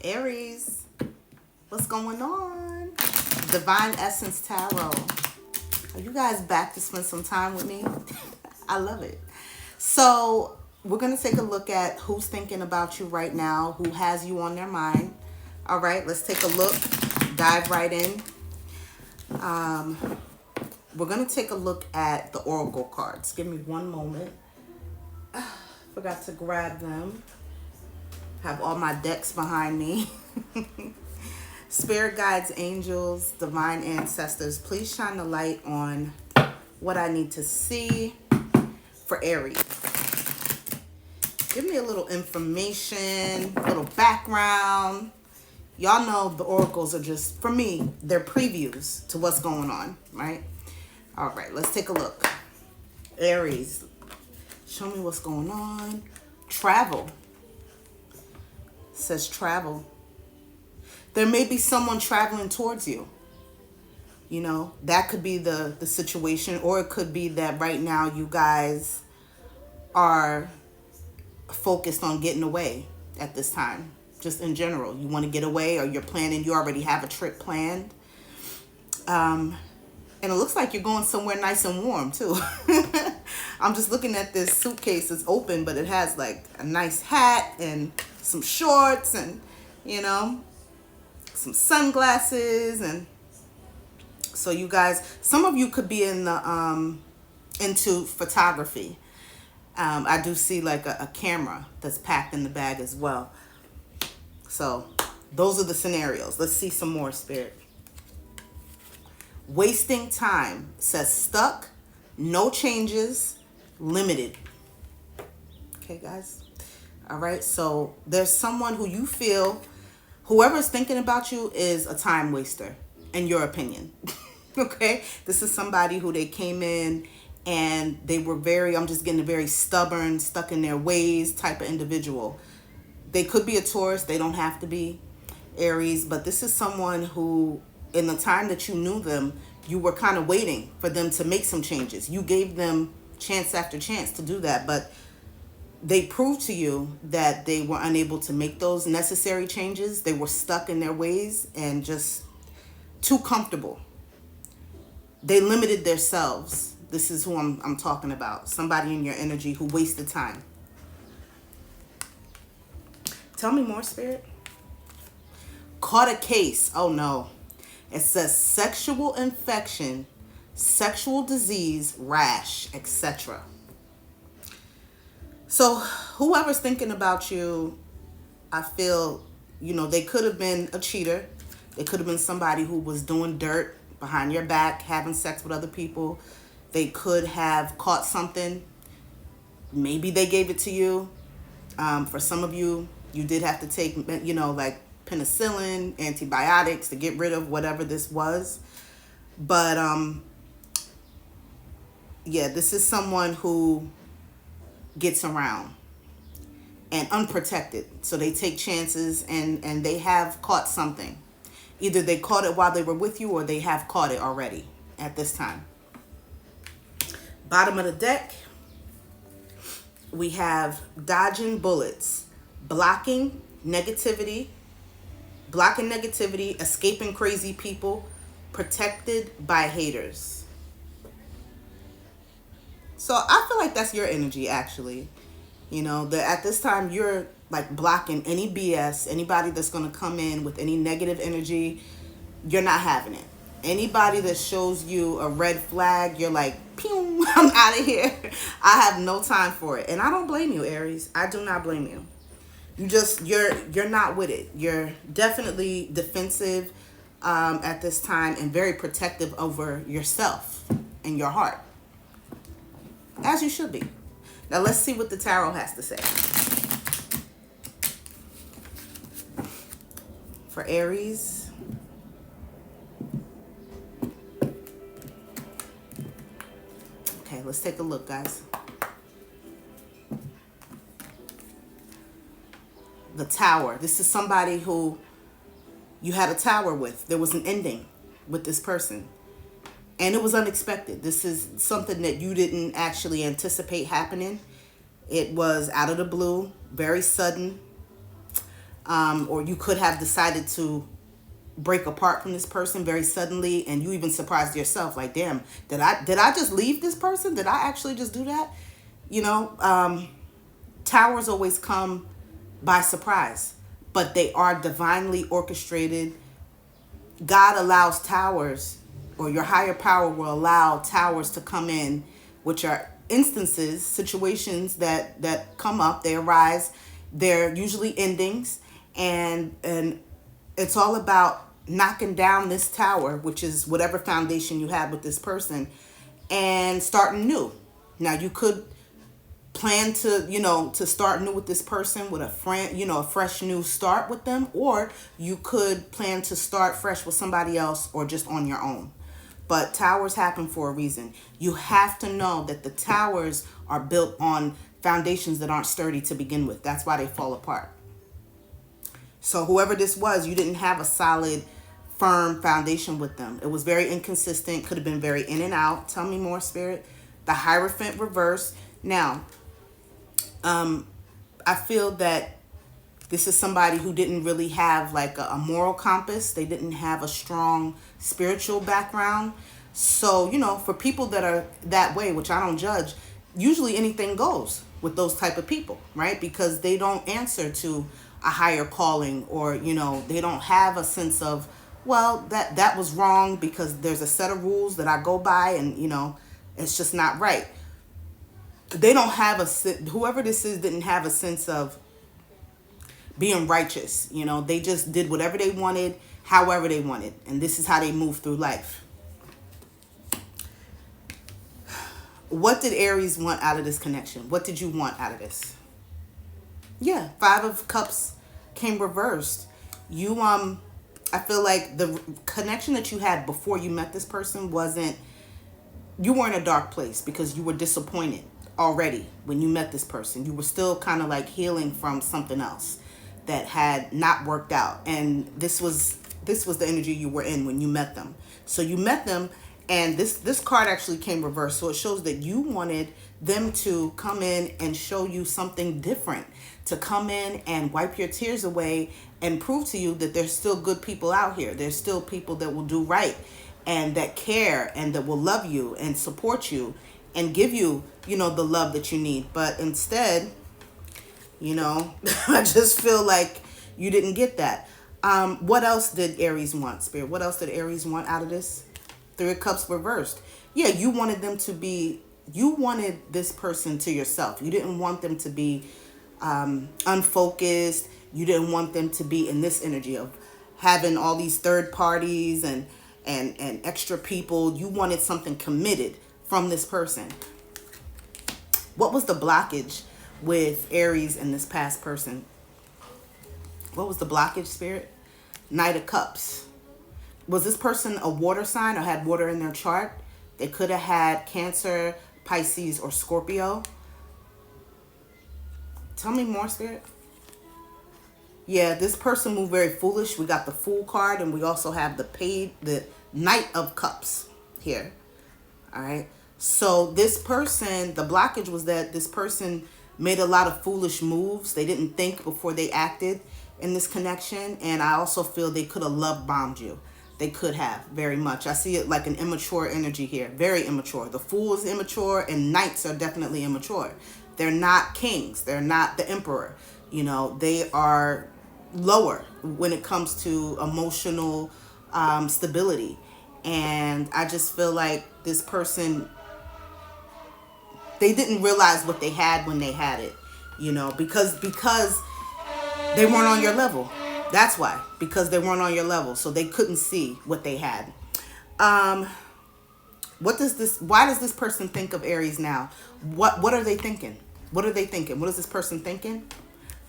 Aries, what's going on? Divine Essence Tarot. Are you guys back to spend some time with me? I love it. So we're going to take a look at who's thinking about you right now, who has you on their mind. All right, let's take a look, dive right in. We're going to take a look at the Oracle cards. Give me one moment. Forgot to grab them. Have all my decks behind me. Spirit guides, angels, divine ancestors, please shine the light on what I need to see for Aries. Give me a little information, a little background. Y'all know the oracles are just, for me, they're previews to what's going on, right? All right, let's take a look. Aries, show me what's going on. Travel. It says travel. There may be someone traveling towards you. You know, that could be the situation, or it could be that right now you guys are focused on getting away at this time. Just in general, you want to get away, or you're planning, you already have a trip planned. And it looks like you're going somewhere nice and warm too. I'm just looking at this suitcase. It's open, but it has like a nice hat and some shorts and, you know, some sunglasses. And so you guys, some of you could be in the into photography. I do see like a camera that's packed in the bag as well. So those are the scenarios. Let's see some more, Spirit. Wasting time. Says stuck, no changes, limited. Okay, guys. All right. So there's someone who you feel, whoever's thinking about you is a time waster, in your opinion. Okay. This is somebody who they came in and they were I'm just getting a very stubborn, stuck in their ways type of individual. They could be a Taurus. They don't have to be Aries, but this is someone who, in the time that you knew them, you were kind of waiting for them to make some changes. You gave them chance after chance to do that, but they proved to you that they were unable to make those necessary changes. They were stuck in their ways and just too comfortable. They limited themselves. This is who I'm talking about. Somebody in your energy who wasted time. Tell me more, Spirit. Caught a case. Oh no. It says sexual infection, sexual disease, rash, etc. So whoever's thinking about you, I feel, you know, they could have been a cheater. They could have been somebody who was doing dirt behind your back, having sex with other people. They could have caught something. Maybe they gave it to you. For some of you, you did have to take, you know, like penicillin, antibiotics to get rid of whatever this was. But yeah, this is someone who gets around and unprotected. So they take chances and they have caught something. Either they caught it while they were with you or they have caught it already at this time. Bottom of the deck, we have dodging bullets, blocking negativity, escaping crazy people, protected by haters. So I feel like that's your energy, actually. You know, that at this time you're like blocking any BS, anybody that's going to come in with any negative energy. You're not having it. Anybody that shows you a red flag, you're like, pew, I'm out of here. I have no time for it. And I don't blame you, Aries. I do not blame you. You're not with it. You're definitely defensive at this time and very protective over yourself and your heart, as you should be. Now let's see what the tarot has to say for Aries. Okay, let's take a look, guys. The Tower. This is somebody who you had a tower with. There was an ending with this person. And it was unexpected. This is something that you didn't actually anticipate happening. It was out of the blue, very sudden. or you could have decided to break apart from this person very suddenly, and you even surprised yourself, like, damn, did I just leave this person? Did I actually just do that? You know, towers always come by surprise, but they are divinely orchestrated. God allows towers, or your higher power will allow towers to come in, which are instances, situations that come up, they arise, they're usually endings, and it's all about knocking down this tower, which is whatever foundation you have with this person, and starting new. Now you could plan to start new with this person, with a friend, a fresh new start with them, or you could plan to start fresh with somebody else, or just on your own. But towers happen for a reason. You have to know that the towers are built on foundations that aren't sturdy to begin with. That's why they fall apart. So whoever this was, you didn't have a solid, firm foundation with them. It was very inconsistent, could have been very in and out. Tell me more, Spirit. The Hierophant reverse. Now, I feel that this is somebody who didn't really have like a moral compass. They didn't have a strong spiritual background. So, for people that are that way, which I don't judge, usually anything goes with those type of people, right? Because they don't answer to a higher calling, or, they don't have a sense of, well, that was wrong because there's a set of rules that I go by, and, it's just not right. They don't have whoever this is didn't have a sense of being righteous. They just did whatever they wanted, however they wanted. And this is how they move through life. What did Aries want out of this connection? What did you want out of this? Yeah, 5 of Cups came reversed. I feel like the connection that you had before you met this person you were in a dark place because you were disappointed already when you met this person. You were still kind of like healing from something else that had not worked out. And this was the energy you were in when you met them. So you met them, and this card actually came reversed. So it shows that you wanted them to come in and show you something different, to come in and wipe your tears away and prove to you that there's still good people out here. There's still people that will do right and that care and that will love you and support you and give you, the love that you need. But instead, I just feel like you didn't get that. What else did Aries want, Spirit? What else did Aries want out of this? 3 of Cups reversed. Yeah, you wanted this person to yourself. You didn't want them to be unfocused. You didn't want them to be in this energy of having all these third parties and extra people. You wanted something committed from this person. What was the blockage with Aries and this past person? What was the blockage, Spirit? Knight of Cups. Was this person a water sign or had water in their chart? They could have had Cancer, Pisces, or Scorpio. Tell me more, Spirit. Yeah, this person moved very foolish. We got the Fool card, and we also have the Knight of Cups here. All right. So this person, the blockage was that this person made a lot of foolish moves. They didn't think before they acted in this connection. And I also feel they could have love bombed you. They could have, very much. I see it like an immature energy here. Very immature. The Fool is immature, and Knights are definitely immature. They're not kings. They're not the emperor. They are lower when it comes to emotional stability. And I just feel like this person, they didn't realize what they had when they had it, because they weren't on your level. That's why, because they weren't on your level. So they couldn't see what they had. Why does this person think of Aries now? What are they thinking? What are they thinking? What is this person thinking?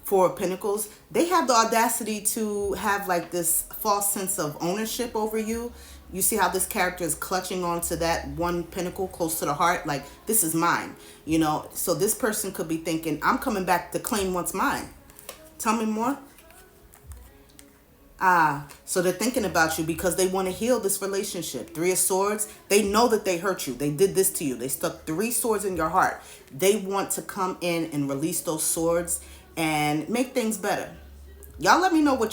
4 of Pentacles. They have the audacity to have like this false sense of ownership over you. You see how this character is clutching onto that one pentacle close to the heart, like, this is mine, So this person could be thinking, I'm coming back to claim what's mine. Tell me more. So they're thinking about you because they want to heal this relationship. 3 of Swords. They know that they hurt you. They did this to you. They stuck 3 swords in your heart. They want to come in and release those swords and make things better. Y'all let me know what